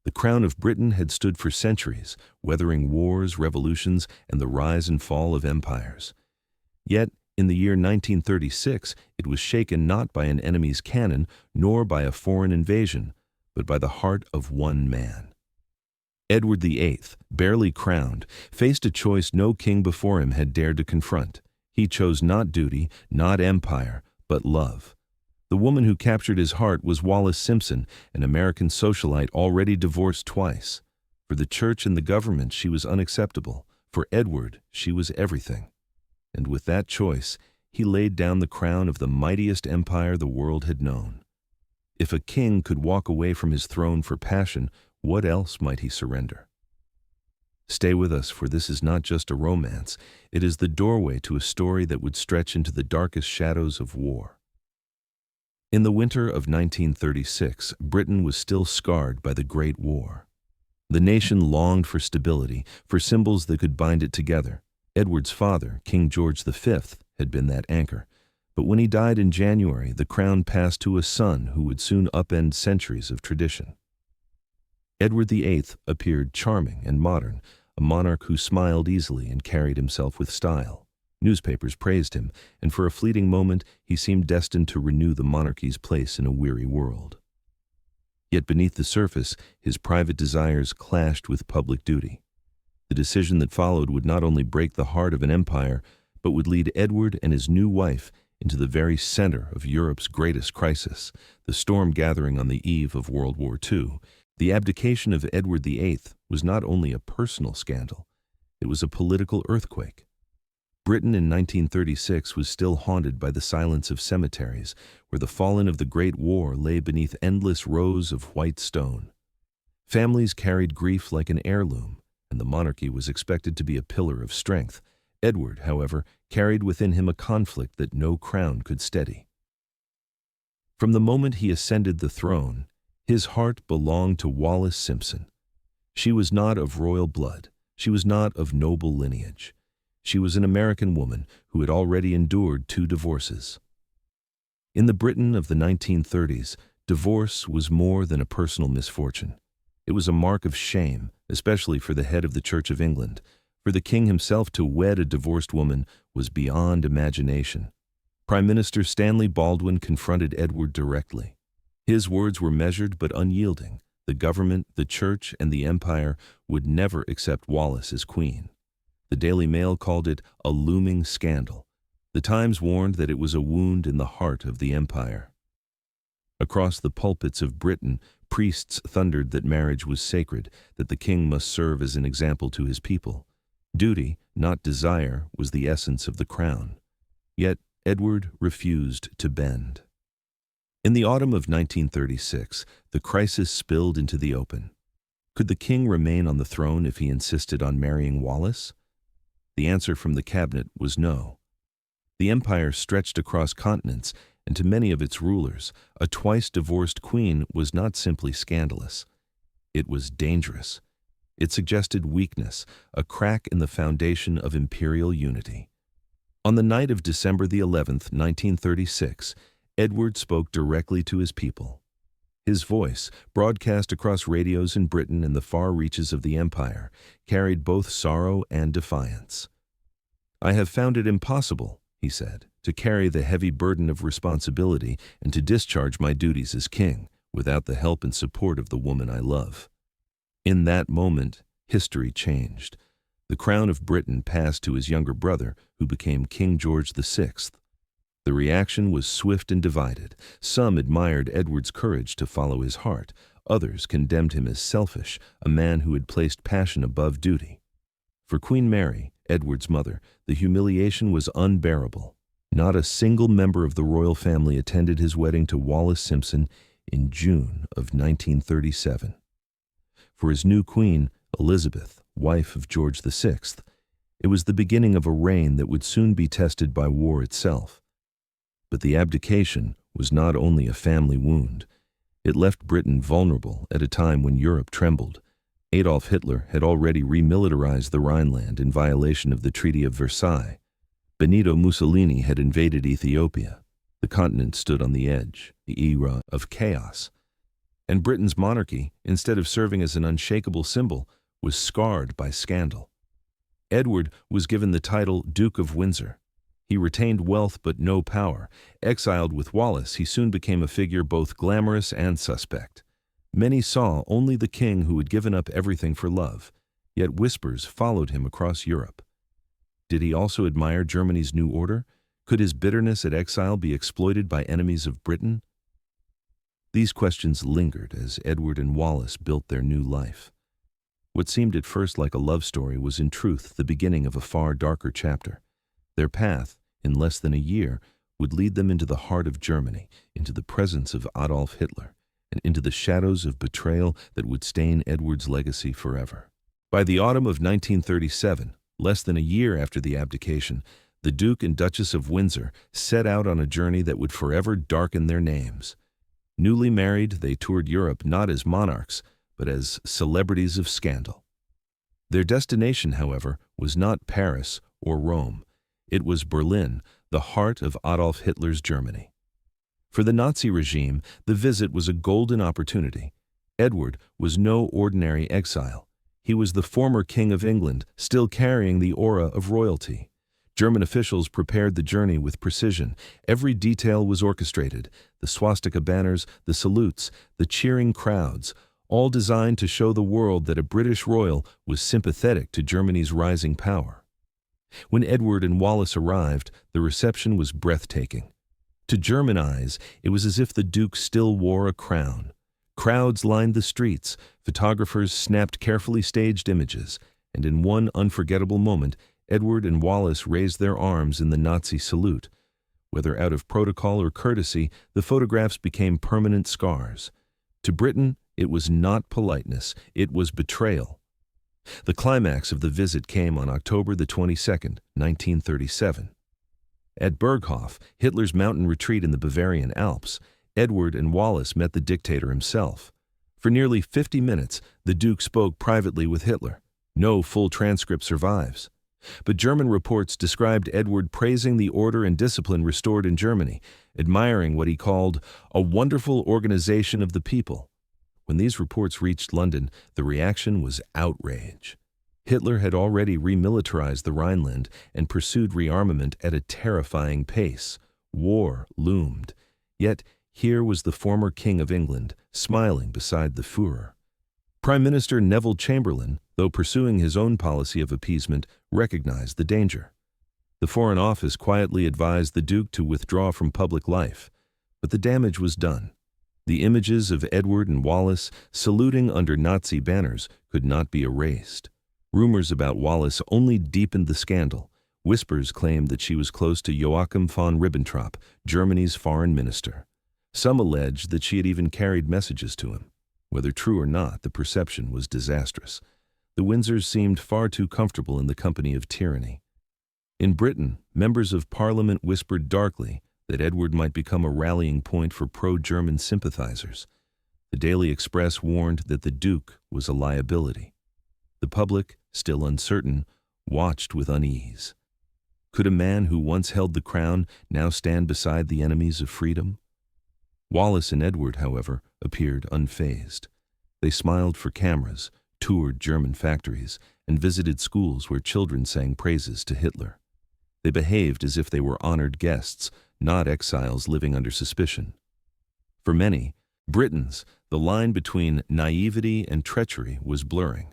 The crown of Britain had stood for centuries, weathering wars, revolutions, and the rise and fall of empires. Yet, in the year 1936, it was shaken not by an enemy's cannon, nor by a foreign invasion, but by the heart of one man. Edward VIII, barely crowned, faced a choice no king before him had dared to confront. He chose not duty, not empire, but love. The woman who captured his heart was Wallis Simpson, an American socialite already divorced twice. For the church and the government, she was unacceptable. For Edward, she was everything. And with that choice, he laid down the crown of the mightiest empire the world had known. If a king could walk away from his throne for passion, what else might he surrender? Stay with us, for this is not just a romance. It is the doorway to a story that would stretch into the darkest shadows of war. In the winter of 1936, Britain was still scarred by the Great War. The nation longed for stability, for symbols that could bind it together. Edward's father, King George V, had been that anchor. But when he died in January, the crown passed to a son who would soon upend centuries of tradition. Edward VIII appeared charming and modern, a monarch who smiled easily and carried himself with style. Newspapers praised him, and for a fleeting moment he seemed destined to renew the monarchy's place in a weary world. Yet beneath the surface, his private desires clashed with public duty. The decision that followed would not only break the heart of an empire, but would lead Edward and his new wife into the very center of Europe's greatest crisis, the storm gathering on the eve of World War II. The abdication of Edward VIII was not only a personal scandal, it was a political earthquake. Britain in 1936 was still haunted by the silence of cemeteries, where the fallen of the Great War lay beneath endless rows of white stone. Families carried grief like an heirloom, and the monarchy was expected to be a pillar of strength. Edward, however, carried within him a conflict that no crown could steady. From the moment he ascended the throne, his heart belonged to Wallis Simpson. She was not of royal blood. She was not of noble lineage. She was an American woman who had already endured 2 divorces. In the Britain of the 1930s, divorce was more than a personal misfortune. It was a mark of shame, especially for the head of the Church of England. For the king himself to wed a divorced woman was beyond imagination. Prime Minister Stanley Baldwin confronted Edward directly. His words were measured but unyielding. The government, the church, and the empire would never accept Wallis as queen. The Daily Mail called it a looming scandal. The Times warned that it was a wound in the heart of the empire. Across the pulpits of Britain, priests thundered that marriage was sacred, that the king must serve as an example to his people. Duty, not desire, was the essence of the crown. Yet Edward refused to bend. In the autumn of 1936, the crisis spilled into the open. Could the king remain on the throne if he insisted on marrying Wallis? The answer from the cabinet was no. The empire stretched across continents, and to many of its rulers, a twice-divorced queen was not simply scandalous. It was dangerous. It suggested weakness, a crack in the foundation of imperial unity. On the night of December the 11th, 1936, Edward spoke directly to his people. His voice, broadcast across radios in Britain and the far reaches of the empire, carried both sorrow and defiance. "I have found it impossible," he said, "to carry the heavy burden of responsibility and to discharge my duties as king without the help and support of the woman I love." In that moment, history changed. The crown of Britain passed to his younger brother, who became King George VI. The reaction was swift and divided. Some admired Edward's courage to follow his heart. Others condemned him as selfish, a man who had placed passion above duty. For Queen Mary, Edward's mother, the humiliation was unbearable. Not a single member of the royal family attended his wedding to Wallis Simpson in June of 1937. For his new queen, Elizabeth, wife of George VI, it was the beginning of a reign that would soon be tested by war itself. But the abdication was not only a family wound. It left Britain vulnerable at a time when Europe trembled. Adolf Hitler had already remilitarized the Rhineland in violation of the Treaty of Versailles. Benito Mussolini had invaded Ethiopia. The continent stood on the edge, the era of chaos. And Britain's monarchy, instead of serving as an unshakable symbol, was scarred by scandal. Edward was given the title Duke of Windsor. He retained wealth but no power. Exiled with Wallis, he soon became a figure both glamorous and suspect. Many saw only the king who had given up everything for love, yet whispers followed him across Europe. Did he also admire Germany's new order? Could his bitterness at exile be exploited by enemies of Britain? These questions lingered as Edward and Wallis built their new life. What seemed at first like a love story was in truth the beginning of a far darker chapter. Their path, in less than a year, would lead them into the heart of Germany, into the presence of Adolf Hitler, and into the shadows of betrayal that would stain Edward's legacy forever. By the autumn of 1937, less than a year after the abdication, the Duke and Duchess of Windsor set out on a journey that would forever darken their names. Newly married, they toured Europe not as monarchs, but as celebrities of scandal. Their destination, however, was not Paris or Rome. It was Berlin, the heart of Adolf Hitler's Germany. For the Nazi regime, the visit was a golden opportunity. Edward was no ordinary exile. He was the former King of England, still carrying the aura of royalty. German officials prepared the journey with precision. Every detail was orchestrated: the swastika banners, the salutes, the cheering crowds, all designed to show the world that a British royal was sympathetic to Germany's rising power. When Edward and Wallis arrived, the reception was breathtaking. To German eyes, it was as if the Duke still wore a crown. Crowds lined the streets, photographers snapped carefully staged images, and in one unforgettable moment, Edward and Wallis raised their arms in the Nazi salute. Whether out of protocol or courtesy, the photographs became permanent scars. To Britain, it was not politeness, it was betrayal. The climax of the visit came on October the 22nd, 1937. At Berghof, Hitler's mountain retreat in the Bavarian Alps, Edward and Wallis met the dictator himself. For nearly 50 minutes, the Duke spoke privately with Hitler. No full transcript survives. But German reports described Edward praising the order and discipline restored in Germany, admiring what he called a wonderful organization of the people. When these reports reached London, the reaction was outrage. Hitler had already remilitarized the Rhineland and pursued rearmament at a terrifying pace. War loomed. Yet here was the former King of England, smiling beside the Führer. Prime Minister Neville Chamberlain, though pursuing his own policy of appeasement, recognized the danger. The Foreign Office quietly advised the Duke to withdraw from public life. But the damage was done. The images of Edward and Wallis saluting under Nazi banners could not be erased. Rumors about Wallis only deepened the scandal. Whispers claimed that she was close to Joachim von Ribbentrop, Germany's foreign minister. Some alleged that she had even carried messages to him. Whether true or not, the perception was disastrous. The Windsors seemed far too comfortable in the company of tyranny. In Britain, members of Parliament whispered darkly that Edward might become a rallying point for pro-German sympathizers. The Daily Express warned that the Duke was a liability. The public, still uncertain, watched with unease. Could a man who once held the crown now stand beside the enemies of freedom? Wallis and Edward, however, appeared unfazed. They smiled for cameras, toured German factories, and visited schools where children sang praises to Hitler. They behaved as if they were honored guests, not exiles living under suspicion. For many, Britons, the line between naivety and treachery was blurring.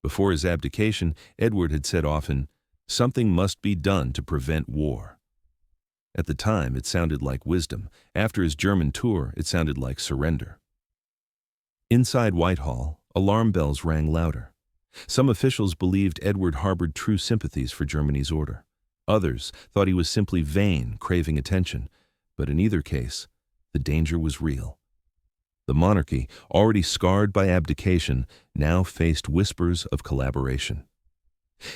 Before his abdication, Edward had said often, "Something must be done to prevent war." At the time, it sounded like wisdom. After his German tour, it sounded like surrender. Inside Whitehall, alarm bells rang louder. Some officials believed Edward harbored true sympathies for Germany's order. Others thought he was simply vain, craving attention. But in either case, the danger was real. The monarchy, already scarred by abdication, now faced whispers of collaboration.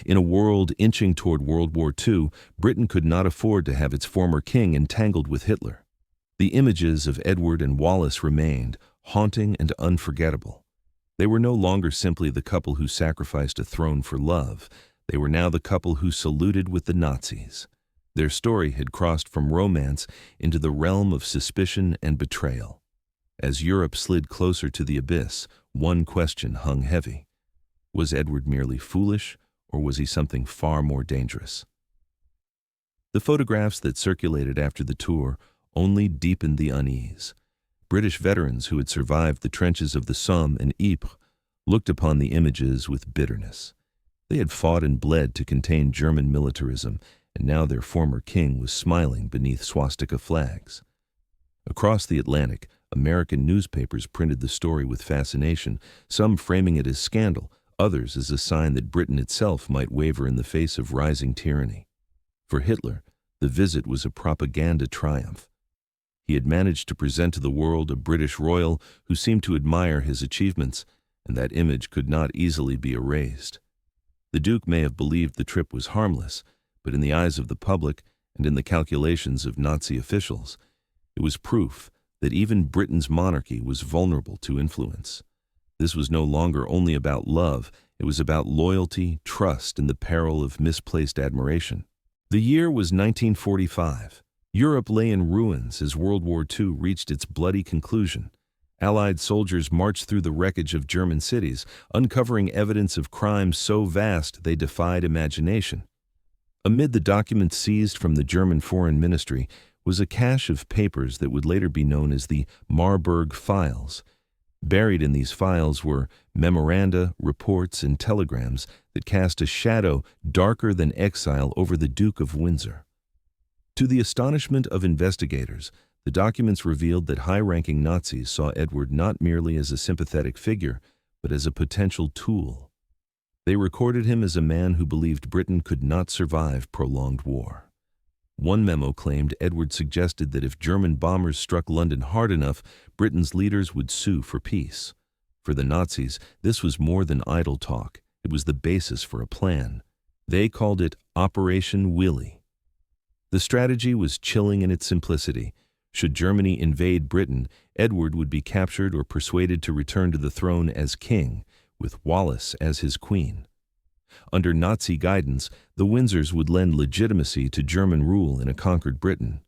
In a world inching toward World War II, Britain could not afford to have its former king entangled with Hitler. The images of Edward and Wallis remained, haunting and unforgettable. They were no longer simply the couple who sacrificed a throne for love. They were now the couple who saluted with the Nazis. Their story had crossed from romance into the realm of suspicion and betrayal. As Europe slid closer to the abyss, one question hung heavy. Was Edward merely foolish, or was he something far more dangerous? The photographs that circulated after the tour only deepened the unease. British veterans who had survived the trenches of the Somme and Ypres looked upon the images with bitterness. They had fought and bled to contain German militarism, and now their former king was smiling beneath swastika flags. Across the Atlantic, American newspapers printed the story with fascination, some framing it as scandal, others as a sign that Britain itself might waver in the face of rising tyranny. For Hitler, the visit was a propaganda triumph. He had managed to present to the world a British royal who seemed to admire his achievements, and that image could not easily be erased. The Duke may have believed the trip was harmless, but in the eyes of the public and in the calculations of Nazi officials, it was proof that even Britain's monarchy was vulnerable to influence. This was no longer only about love, it was about loyalty, trust, and the peril of misplaced admiration. The year was 1945. Europe lay in ruins as World War II reached its bloody conclusion. Allied soldiers marched through the wreckage of German cities, uncovering evidence of crimes so vast they defied imagination. Amid the documents seized from the German Foreign Ministry was a cache of papers that would later be known as the Marburg Files. Buried in these files were memoranda, reports, and telegrams that cast a shadow darker than exile over the Duke of Windsor. To the astonishment of investigators, the documents revealed that high-ranking Nazis saw Edward not merely as a sympathetic figure, but as a potential tool. They recorded him as a man who believed Britain could not survive prolonged war. One memo claimed Edward suggested that if German bombers struck London hard enough, Britain's leaders would sue for peace. For the Nazis, this was more than idle talk. It was the basis for a plan. They called it Operation Willi. The strategy was chilling in its simplicity. Should Germany invade Britain, Edward would be captured or persuaded to return to the throne as king, with Wallis as his queen. Under Nazi guidance, the Windsors would lend legitimacy to German rule in a conquered Britain.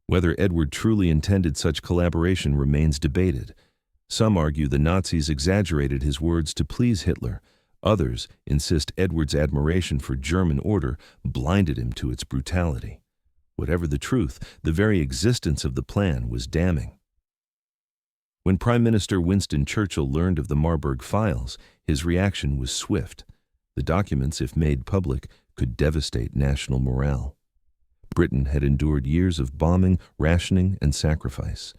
Whether Edward truly intended such collaboration remains debated. Some argue the Nazis exaggerated his words to please Hitler. Others insist Edward's admiration for German order blinded him to its brutality. Whatever the truth, the very existence of the plan was damning. When Prime Minister Winston Churchill learned of the Marburg Files, his reaction was swift. The documents, if made public, could devastate national morale. Britain had endured years of bombing, rationing, and sacrifice.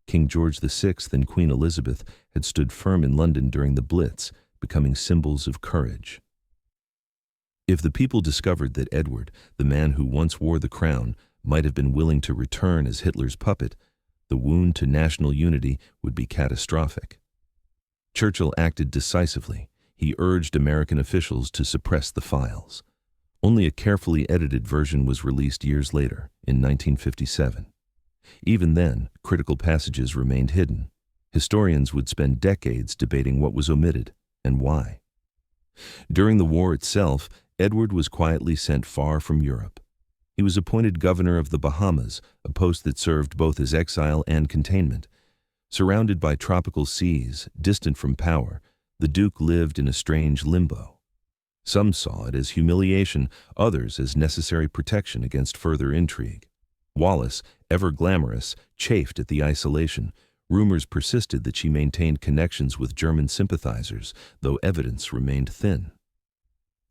King George VI and Queen Elizabeth had stood firm in London during the Blitz, becoming symbols of courage. If the people discovered that Edward, the man who once wore the crown, might have been willing to return as Hitler's puppet, the wound to national unity would be catastrophic. Churchill acted decisively. He urged American officials to suppress the files. Only a carefully edited version was released years later, in 1957. Even then, critical passages remained hidden. Historians would spend decades debating what was omitted and why. During the war itself, Edward was quietly sent far from Europe. He was appointed governor of the Bahamas, a post that served both as exile and containment. Surrounded by tropical seas, distant from power, the Duke lived in a strange limbo. Some saw it as humiliation, others as necessary protection against further intrigue. Wallis, ever glamorous, chafed at the isolation. Rumors persisted that she maintained connections with German sympathizers, though evidence remained thin.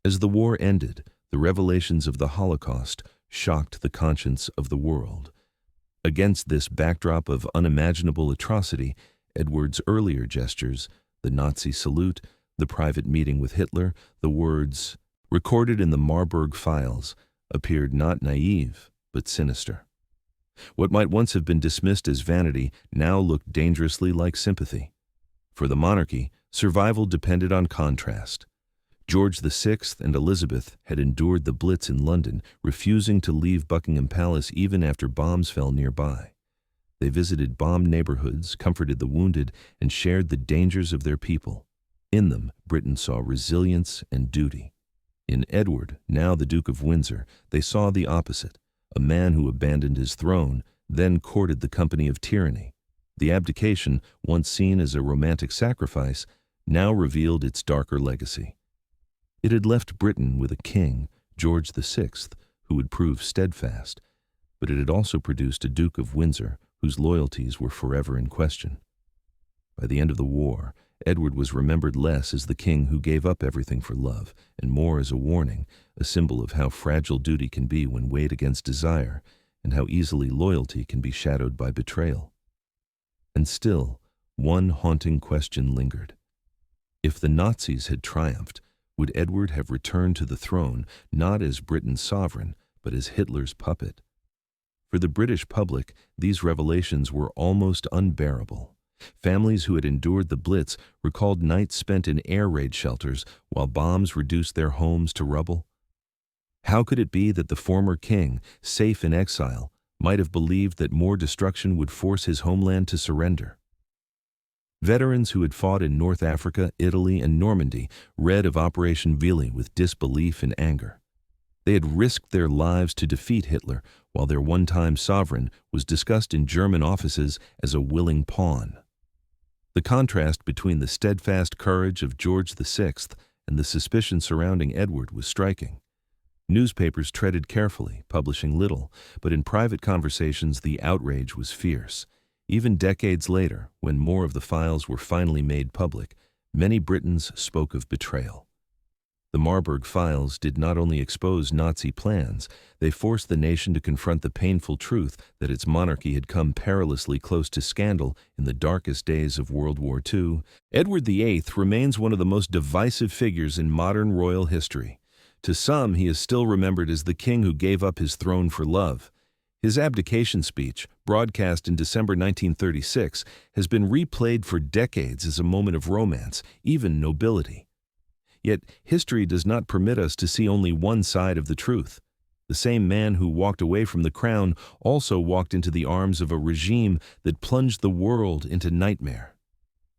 As the war ended, the revelations of the Holocaust shocked the conscience of the world. Against this backdrop of unimaginable atrocity, Edward's earlier gestures, the Nazi salute, the private meeting with Hitler, the words recorded in the Marburg Files, appeared not naive, but sinister. What might once have been dismissed as vanity now looked dangerously like sympathy. For the monarchy, survival depended on contrast. George VI and Elizabeth had endured the Blitz in London, refusing to leave Buckingham Palace even after bombs fell nearby. They visited bombed neighborhoods, comforted the wounded, and shared the dangers of their people. In them, Britain saw resilience and duty. In Edward, now the Duke of Windsor, they saw the opposite, a man who abandoned his throne, then courted the company of tyranny. The abdication, once seen as a romantic sacrifice, now revealed its darker legacy. It had left Britain with a king, George VI, who would prove steadfast, but it had also produced a Duke of Windsor whose loyalties were forever in question. By the end of the war, Edward was remembered less as the king who gave up everything for love, and more as a warning, a symbol of how fragile duty can be when weighed against desire, and how easily loyalty can be shadowed by betrayal. And still, one haunting question lingered. If the Nazis had triumphed, would Edward have returned to the throne not as Britain's sovereign, but as Hitler's puppet? For the British public, these revelations were almost unbearable. Families who had endured the Blitz recalled nights spent in air raid shelters while bombs reduced their homes to rubble. How could it be that the former king, safe in exile, might have believed that more destruction would force his homeland to surrender? Veterans who had fought in North Africa, Italy, and Normandy read of Operation Willi with disbelief and anger. They had risked their lives to defeat Hitler, while their one-time sovereign was discussed in German offices as a willing pawn. The contrast between the steadfast courage of George VI and the suspicion surrounding Edward was striking. Newspapers treaded carefully, publishing little, but in private conversations the outrage was fierce. Even decades later, when more of the files were finally made public, many Britons spoke of betrayal. The Marburg Files did not only expose Nazi plans, they forced the nation to confront the painful truth that its monarchy had come perilously close to scandal in the darkest days of World War II. Edward VIII remains one of the most divisive figures in modern royal history. To some, he is still remembered as the king who gave up his throne for love. His abdication speech, broadcast in December 1936, has been replayed for decades as a moment of romance, even nobility. Yet history does not permit us to see only one side of the truth. The same man who walked away from the crown also walked into the arms of a regime that plunged the world into nightmare.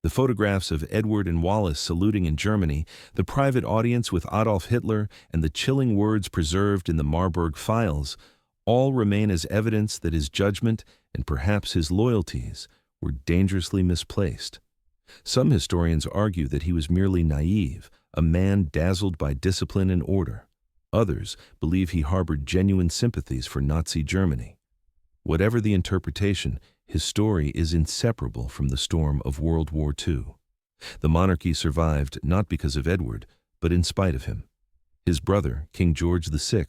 The photographs of Edward and Wallis saluting in Germany, the private audience with Adolf Hitler, and the chilling words preserved in the Marburg Files all remain as evidence that his judgment and perhaps his loyalties were dangerously misplaced. Some historians argue that he was merely naive, a man dazzled by discipline and order. Others believe he harbored genuine sympathies for Nazi Germany. Whatever the interpretation, his story is inseparable from the storm of World War II. The monarchy survived not because of Edward, but in spite of him. His brother, King George VI,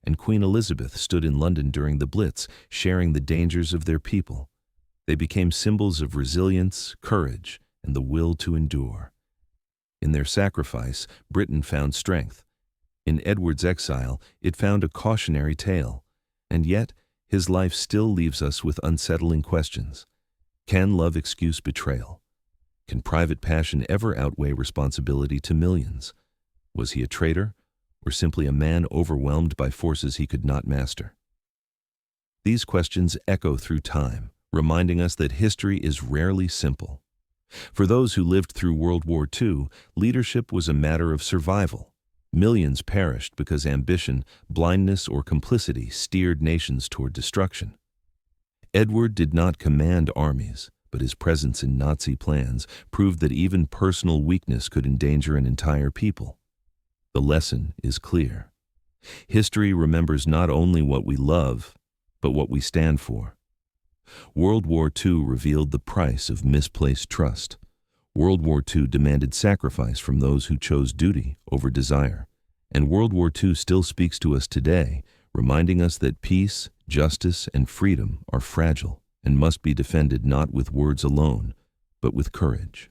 and Queen Elizabeth stood in London during the Blitz, sharing the dangers of their people. They became symbols of resilience, courage, and the will to endure. In their sacrifice, Britain found strength. In Edward's exile, it found a cautionary tale. And yet, his life still leaves us with unsettling questions. Can love excuse betrayal? Can private passion ever outweigh responsibility to millions? Was he a traitor, or simply a man overwhelmed by forces he could not master? These questions echo through time, reminding us that history is rarely simple. For those who lived through World War II, leadership was a matter of survival. Millions perished because ambition, blindness, or complicity steered nations toward destruction. Edward did not command armies, but his presence in Nazi plans proved that even personal weakness could endanger an entire people. The lesson is clear. History remembers not only what we love, but what we stand for. World War II revealed the price of misplaced trust. World War II demanded sacrifice from those who chose duty over desire. And World War II still speaks to us today, reminding us that peace, justice, and freedom are fragile and must be defended not with words alone, but with courage.